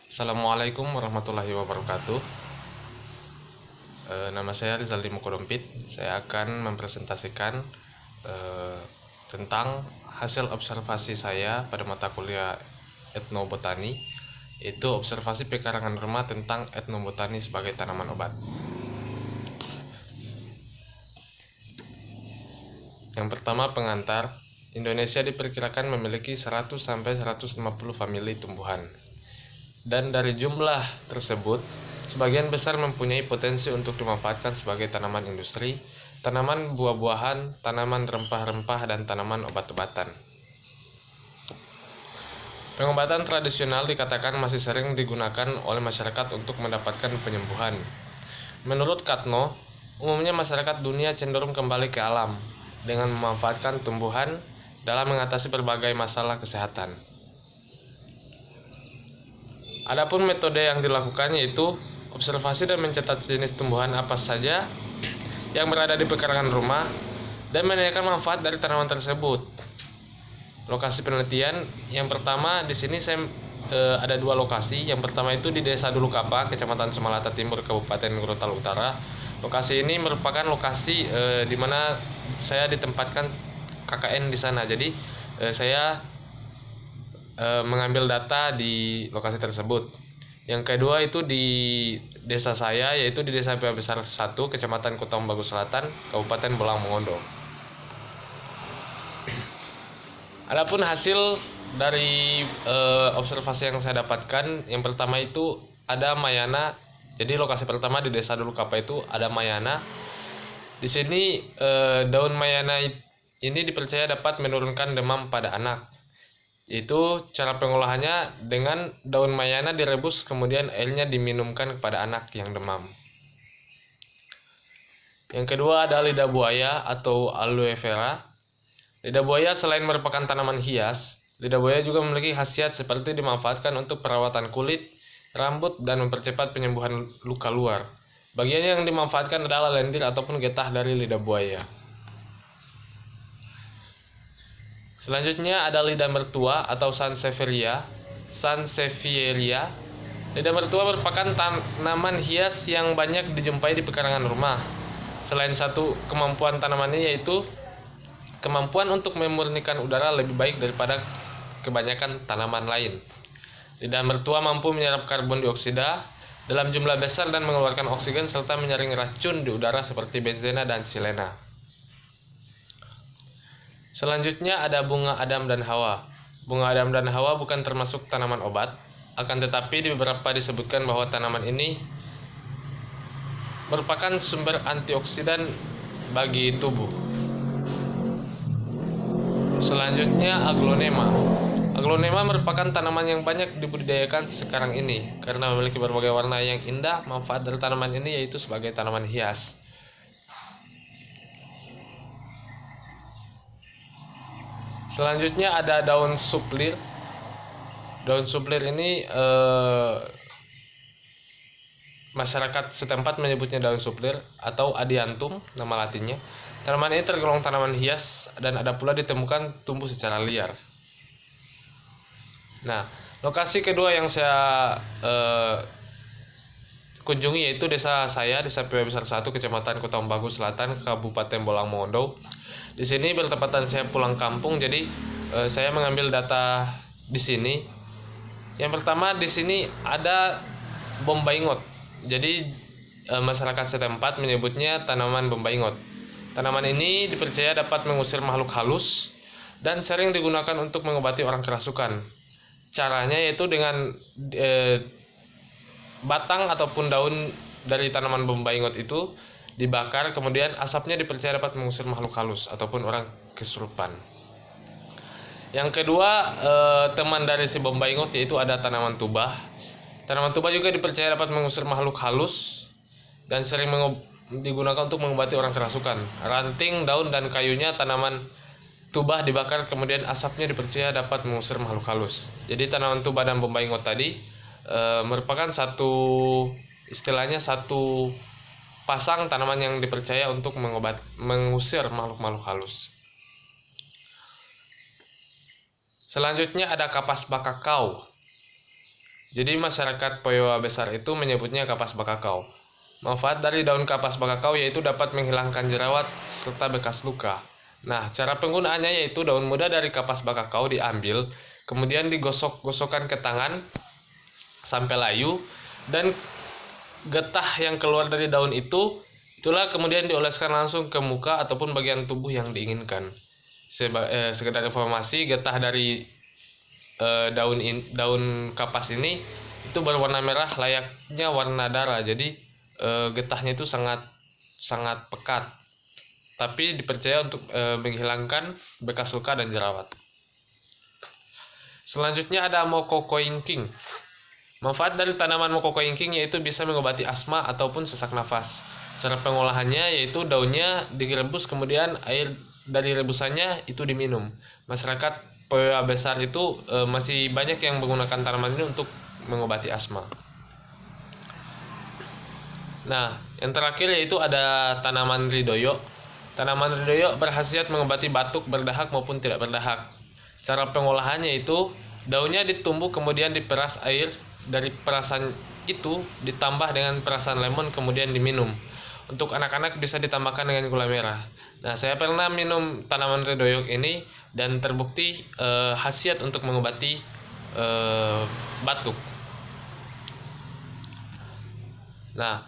Assalamualaikum warahmatullahi wabarakatuh. Nama saya Rizaldi Mukodompit. Saya akan mempresentasikan tentang hasil observasi saya pada mata kuliah etnobotani, yaitu observasi pekarangan rumah tentang etnobotani sebagai tanaman obat. Yang pertama, pengantar. Indonesia diperkirakan memiliki 100-150 famili tumbuhan. Dan dari jumlah tersebut, sebagian besar mempunyai potensi untuk dimanfaatkan sebagai tanaman industri, tanaman buah-buahan, tanaman rempah-rempah, dan tanaman obat-obatan. Pengobatan tradisional dikatakan masih sering digunakan oleh masyarakat untuk mendapatkan penyembuhan. Menurut Katno, umumnya masyarakat dunia cenderung kembali ke alam dengan memanfaatkan tumbuhan dalam mengatasi berbagai masalah kesehatan. Adapun metode yang dilakukan yaitu observasi dan mencatat jenis tumbuhan apa saja yang berada di pekarangan rumah dan menanyakan manfaat dari tanaman tersebut. Lokasi penelitian yang pertama di sini saya ada dua lokasi. Yang pertama itu di Desa Dulukapa, Kecamatan Semalata Timur, Kabupaten Gorontalo Utara. Lokasi ini merupakan lokasi di mana saya ditempatkan KKN di sana. Jadi saya mengambil data di lokasi tersebut. Yang kedua itu di desa saya, yaitu di Desa Pia Besar 1, Kecamatan Kutong Bagus Selatan, Kabupaten Bolang Mongondo. Adapun hasil dari observasi yang saya dapatkan, yang pertama itu ada mayana. Jadi lokasi pertama di Desa Dulukapa itu ada mayana. Di sini daun mayana ini dipercaya dapat menurunkan demam pada anak. Itu cara pengolahannya dengan daun mayana direbus, kemudian airnya diminumkan kepada anak yang demam. Yang kedua ada lidah buaya atau aloe vera. Lidah buaya selain merupakan tanaman hias, lidah buaya juga memiliki khasiat seperti dimanfaatkan untuk perawatan kulit, rambut, dan mempercepat penyembuhan luka luar. Bagian yang dimanfaatkan adalah lendir ataupun getah dari lidah buaya. Selanjutnya ada lidah mertua atau Sansevieria. Lidah mertua merupakan tanaman hias yang banyak dijumpai di pekarangan rumah. Selain satu kemampuan tanamannya yaitu kemampuan untuk memurnikan udara lebih baik daripada kebanyakan tanaman lain. Lidah mertua mampu menyerap karbon dioksida dalam jumlah besar dan mengeluarkan oksigen serta menyaring racun di udara seperti benzena dan silena. Selanjutnya ada bunga Adam dan Hawa. Bunga Adam dan Hawa bukan termasuk tanaman obat, akan tetapi di beberapa disebutkan bahwa tanaman ini merupakan sumber antioksidan bagi tubuh. Selanjutnya aglonema. Aglonema merupakan tanaman yang banyak dibudidayakan sekarang ini karena memiliki berbagai warna yang indah. Manfaat dari tanaman ini yaitu sebagai tanaman hias. Selanjutnya ada daun suplir. Daun suplir ini masyarakat setempat menyebutnya daun suplir atau adiantum nama latinnya. Tanaman ini tergolong tanaman hias dan ada pula ditemukan tumbuh secara liar. Nah, lokasi kedua yang saya kunjungi yaitu desa saya, Desa Pia Besar 1, Kecamatan Kutong Bagus Selatan, Kabupaten Bolang Mongondo. Di sini bertepatan saya pulang kampung, jadi saya mengambil data di sini. Yang pertama di sini ada bombaingot. Jadi masyarakat setempat menyebutnya tanaman bombaingot. Tanaman ini dipercaya dapat mengusir makhluk halus dan sering digunakan untuk mengobati orang kerasukan. Caranya yaitu dengan batang ataupun daun dari tanaman bombaingot itu dibakar, kemudian asapnya dipercaya dapat mengusir makhluk halus ataupun orang kesurupan. Yang kedua, teman dari si bombaingot yaitu ada tanaman tubah. Tanaman tubah juga dipercaya dapat mengusir makhluk halus dan sering digunakan untuk mengobati orang kerasukan. Ranting, daun, dan kayunya tanaman tubah dibakar, kemudian asapnya dipercaya dapat mengusir makhluk halus. Jadi tanaman tubah dan bombaingot tadi merupakan satu pasang tanaman yang dipercaya untuk mengusir makhluk-makhluk halus. Selanjutnya ada kapas bakakau. Jadi masyarakat Poyoa Besar itu menyebutnya kapas bakakau. Manfaat dari daun kapas bakakau yaitu dapat menghilangkan jerawat serta bekas luka. Nah, cara penggunaannya yaitu daun muda dari kapas bakakau diambil, kemudian digosok-gosokkan ke tangan sampai layu, dan getah yang keluar dari daun itulah kemudian dioleskan langsung ke muka ataupun bagian tubuh yang diinginkan. Sekedar informasi, getah dari daun kapas ini itu berwarna merah layaknya warna darah. Jadi getahnya itu sangat sangat pekat, tapi dipercaya untuk menghilangkan bekas luka dan jerawat. Selanjutnya ada mokokoingking. Manfaat dari tanaman mokokoingking yaitu bisa mengobati asma ataupun sesak nafas. Cara pengolahannya yaitu daunnya direbus, kemudian air dari rebusannya itu diminum. Masyarakat Poyoa Besar itu masih banyak yang menggunakan tanaman ini untuk mengobati asma. Nah, yang terakhir yaitu ada tanaman ridoyo. Tanaman ridoyo berkhasiat mengobati batuk, berdahak maupun tidak berdahak. Cara pengolahannya itu daunnya ditumbuk, kemudian diperas air dari perasan itu ditambah dengan perasan lemon, kemudian diminum. Untuk anak-anak bisa ditambahkan dengan gula merah. Nah, saya pernah minum tanaman ridoyo ini dan terbukti khasiat untuk mengobati batuk. Nah,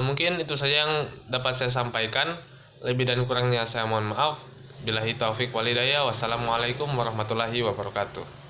mungkin itu saja yang dapat saya sampaikan. Lebih dan kurangnya saya mohon maaf. Billahi taufik walhidayah. Wassalamualaikum warahmatullahi wabarakatuh.